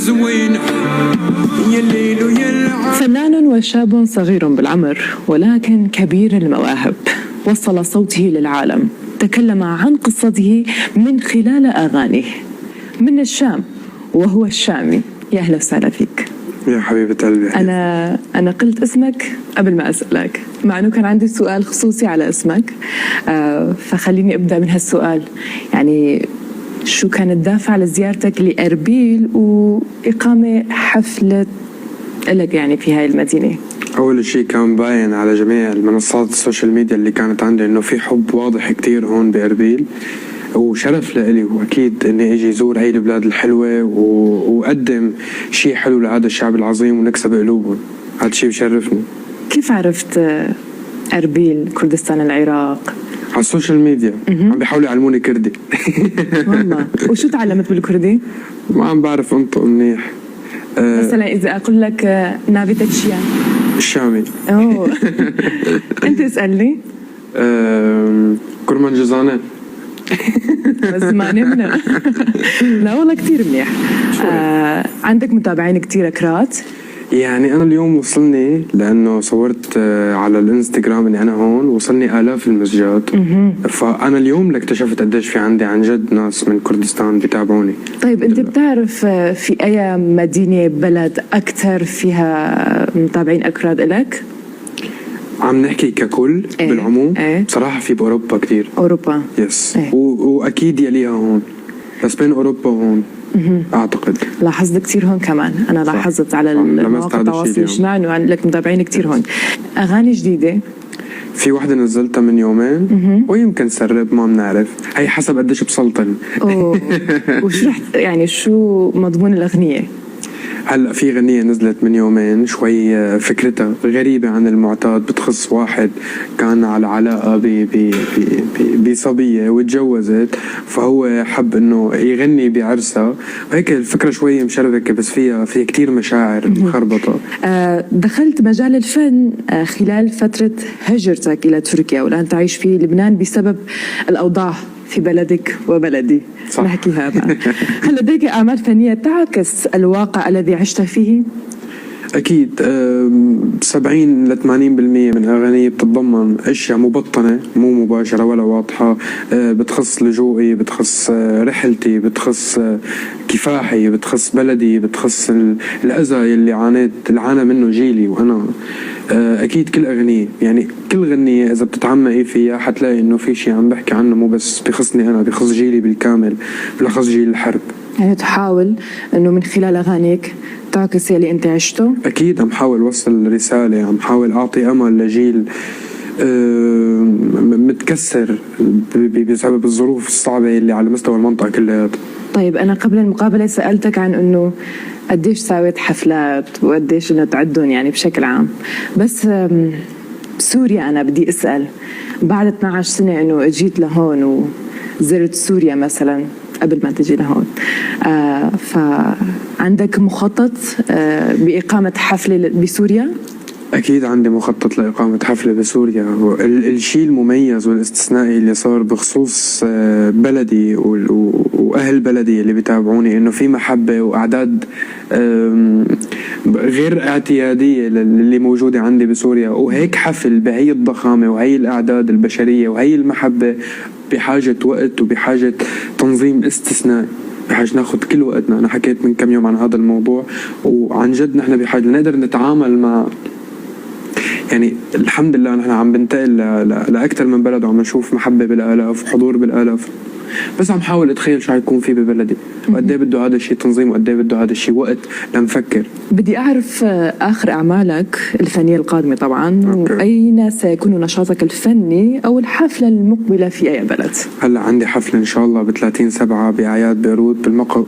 زوين يا الليل ويا العين. فنان وشاب صغير بالعمر ولكن كبير المواهب، وصل صوته للعالم، تكلم عن قصته من خلال أغانيه. من الشام وهو الشامي. يا أهلا وسهلا فيك. يا حبيبة قلبي. أنا قلت اسمك قبل ما أسألك، مع أنه كان عندي سؤال خصوصي على اسمك، فخليني أبدأ من هالسؤال. يعني شو كان الدافع لزيارتك لأربيل وإقامة حفلة لك يعني في هاي المدينة؟ أول شيء كان باين على جميع المنصات السوشيال ميديا اللي كانت عندي إنه في حب واضح كتير هون بأربيل، وشرف لإلي وأكيد إني أجي زور هاي البلاد الحلوة وأقدم شيء حلو لهذا الشعب العظيم ونكسب قلوبهم. هذا الشيء بشرفني. كيف عرفت أربيل كردستان العراق؟ على السوشيال ميديا. عم بيحاولوا يعلموني كردي. والله. وشو تعلمت بالكردي؟ ما عم بعرف أنطق منيح. مثلا إذا أقول لك نافي تكشيان الشامي. أوه. أنت اسألني. كرمان جزانة. بس ما نمنا. لا والله كتير منيح. عندك متابعين كتير أكراد؟ يعني أنا اليوم وصلني، لأنه صورت على الانستغرام إني أنا هون، وصلني آلاف المسجات. فأنا اليوم اللي اكتشفت قديش في عندي عن جد ناس من كردستان بيتابعوني. طيب أنت بتعرف في أي مدينة بلد أكثر فيها متابعين أكراد إلك؟ عم نحكي ككل بالعموم. بصراحة في بأوروبا كتير. أوروبا. يس. وأكيد يليها هون، بس بين أوروبا وهون أعتقد. لاحظت كتير هون كمان. أنا صح. لاحظت على المواقع التواصل الاجتماعي إنه لك متابعين كتير هون. أغاني جديدة في وحدة نزلتها من يومين ويمكن سرب، ما بنعرف، هي حسب قديش بسلطن. وشو رح يعني شو مضمون الأغنية؟ هلا في غنية نزلت من يومين شوي فكرتها غريبة عن المعتاد، بتخص واحد كان على علاقة بصبية وتجوزت، فهو حب انه يغني بعرسها، وهيك الفكرة شوي مشربكة، بس فيها كتير مشاعر مخربطة. دخلت مجال الفن خلال فترة هجرتك إلى تركيا، والآن تعيش في لبنان بسبب الأوضاع في بلدك وبلدي. صح. نحكيها بقى. هل لديك أعمال فنية تعكس الواقع الذي عشت فيه؟ أكيد. 70 ل 80% من أغاني بتتضمن أشياء مبطنة مو مباشرة ولا واضحة، بتخص لجوئي، بتخص رحلتي، بتخص كفاحي، بتخص بلدي، بتخص الأذى اللي عانى منه جيلي وأنا. أكيد كل أغنية، يعني كل غنية إذا بتتعمقي فيها حتلاقي إنه في شيء عم بحكي عنه، مو بس بخصني أنا، بخص جيلي بالكامل، بلخص جيل الحرب. يعني تحاول إنه من خلال أغانيك تعكس اللي أنت عشته؟ أكيد عم حاول وصل رسالة، عم حاول أعطي أمل لجيل متكسر بسبب الظروف الصعبة اللي على مستوى المنطقة كلها. طيب أنا قبل المقابلة سألتك عن إنه قديش ساويت حفلات وقديش إنه تعدون يعني بشكل عام، بس سوريا أنا بدي أسأل، بعد 12 سنة إنه أجيت لهون وزرت سوريا مثلا قبل ما تجي لهون، فعندك مخطط بإقامة حفلة بسوريا؟ أكيد عندي مخطط لإقامة حفلة بسوريا. الشيء المميز والاستثنائي اللي صار بخصوص بلدي وأهل بلدي اللي بيتابعوني إنه في محبة وأعداد غير اعتيادية اللي موجودة عندي بسوريا، وهيك حفل بهي الضخامة وهي الأعداد البشرية وهي المحبة بحاجة وقت وبحاجة تنظيم استثنائي، بحاجة ناخد كل وقتنا. أنا حكيت من كم يوم عن هذا الموضوع، وعن جد نحن بحاجة نقدر نتعامل مع، يعني الحمد لله نحن عم بنتقل لأكثر من بلد وعم نشوف محبة بالآلاف وحضور بالآلاف، بس عم حاول أتخيل شو حيكون في ببلدي وقد ايه بده هذا الشيء تنظيم وقد ايه بده هذا الشيء وقت لنفكر. بدي أعرف آخر أعمالك الفنية القادمة طبعا. وأين سيكون نشاطك الفني أو الحفلة المقبلة في أي بلد؟ هلا عندي حفلة إن شاء الله ب30/7 بأعياد بيروت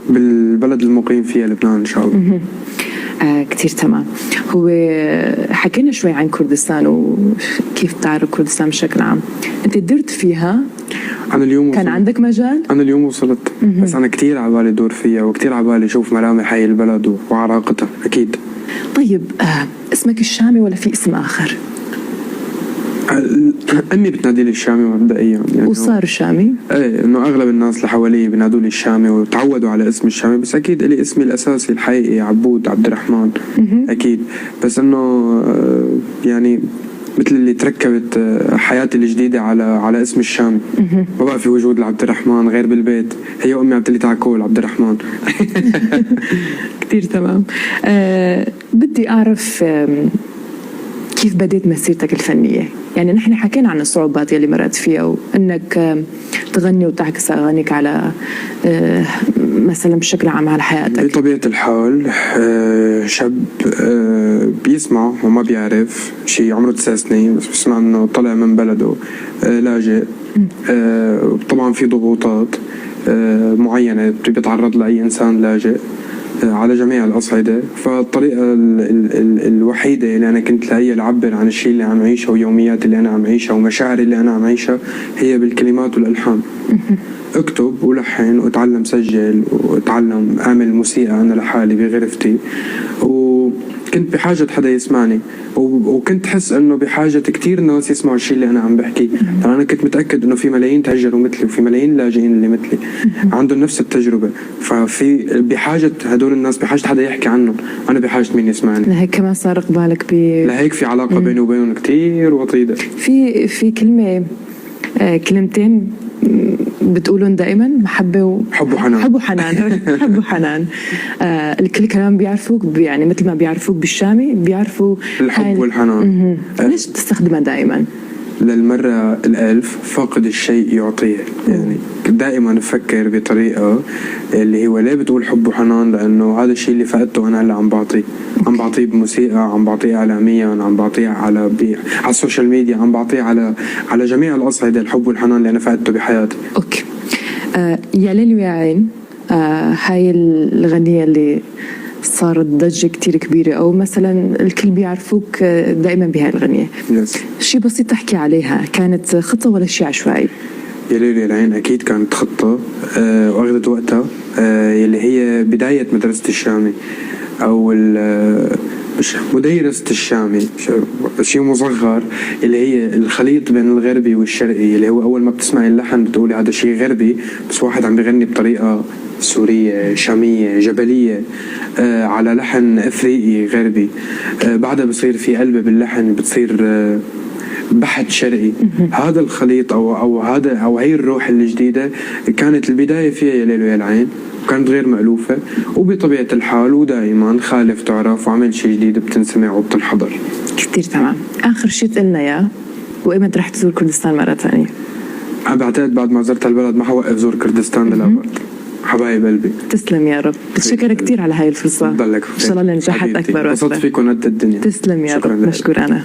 بالبلد المقيم فيها لبنان إن شاء الله. كتير تمام. هو حكينا شوي عن كردستان وكيف تعرف كردستان بشكل عام. أنت درت فيها؟ أنا اليوم كان عندك مجال؟ أنا اليوم وصلت. بس أنا كتير عبالي دور فيها وكتير عبالي أشوف ملامح هاي البلد وعراقتها. أكيد. طيب اسمك الشامي ولا في اسم آخر؟ امي بتنادي لي الشامي مبدئيا يعني وصار شامي. ايه انه اغلب الناس اللي حوالي بينادوا لي الشامي وتعودوا على اسم الشامي، بس اكيد لي اسمي الاساسي الحقيقي عبود عبد الرحمن اكيد. بس انه يعني مثل اللي تركبت حياتي الجديدة على اسم الشامي. ما بقى في وجود لعبد الرحمن غير بالبيت، هي أمي عم تقلي تعال عبد الرحمن. كتير تمام. بدي أعرف كيف بديت مسيرتك الفنية؟ يعني نحن حكينا عن الصعوبات يلي مرقت فيها، وأنك تغني وتعكس أغانيك على مثلا بشكل عام على حياتك. بطبيعة الحال شاب بيسمع وما بيعرف شيء، عمره 9 سنين بس بسمع انه طلع من بلده لاجئ. طبعا في ضغوطات معينة بيتعرض لأي إنسان لاجئ على جميع الأصعدة. فالطريقة الوحيدة اللي أنا كنت لاقيها لأعبر عن الشيء اللي عم عيشه ويوميات اللي أنا عم عيشها ومشاعر اللي أنا عم عيشها هي بالكلمات والألحان. اكتب ولحن واتعلم سجل واتعلم اعمل موسيقى انا لحالي بغرفتي، وكنت بحاجة حدا يسمعني، وكنت حس انه بحاجة كتير ناس يسمعوا الشيء اللي انا عم بحكيه. انا كنت متأكد انه في ملايين تهجروا مثلي وفي ملايين لاجئين اللي مثلي عندهم نفس التجربة، ففي بحاجة هدول الناس بحاجة حدا يحكي عنهم، انا بحاجة مين يسمعني. لهيك كمان صار قبالك لهيك في علاقة بيني وبينهم كتير وطيدة. في كلمتين بتقولون دائما محبة حب وحنان. حب وحنان. حب وحنان. الكل كمان بيعرفوك يعني مثل ما بيعرفوك بالشامي بيعرفوا الحب والحنان. ليش بتستخدمها دائما؟ للمرة الألف فاقد الشيء يعطيه. يعني دائما نفكر بطريقة اللي هو ليه بتقول حب وحنان، لأنه هذا الشيء اللي فقدته أنا هلا عم بعطيه. عم بعطيه بموسيقى، عم بعطيه إعلاميا، عم بعطيه على السوشيال ميديا، عم بعطيه على جميع الأصعدة الحب والحنان اللي أنا فقدته بحياتي. أوكي. يا ليل ويا عين، هاي الغنية اللي صارت ضجة كتير كبيرة، أو مثلا الكل بيعرفوك دائما بهاي الغنية. شيء بسيط تحكي عليها، كانت خطة ولا شيء عشوائي؟ يا ليل يا العين أكيد كانت خطة وأخذت وقتها، يلي هي بداية مدرسة الشامي أو مش مديرسة الشامي، شيء مصغر اللي هي الخليط بين الغربي والشرقي، اللي هو أول ما بتسمعي اللحن بتقولي هذا شيء غربي بس واحد عم بيغني بطريقة سورية شامية جبلية على لحن أفريقي غربي. بعدها بصير في قلبة باللحن، بتصير بحث شرقي. هذا الخليط أو هي الروح الجديدة كانت البداية فيها يا ليل ويا العين، وكانت غير مألوفة وبطبيعة الحال ودائما خالف تعرف وعمل شيء جديد بتنسمع وبتنحضر. كتير تمام. آخر شيء تقلنا يا وإمتى رح تزور كردستان مرة ثانية؟ أنا بعتقد بعد ما زرت البلد ما حوقف زور كردستان للأبد. حبايب قلبي. تسلم يا رب. بتشكرك كتير على هاي الفرصة. ضلك إن شاء الله نجاحات أكبر وأكبر. انبسطت فيكم قد الدنيا. تسلم يا رب. مشكور أنا.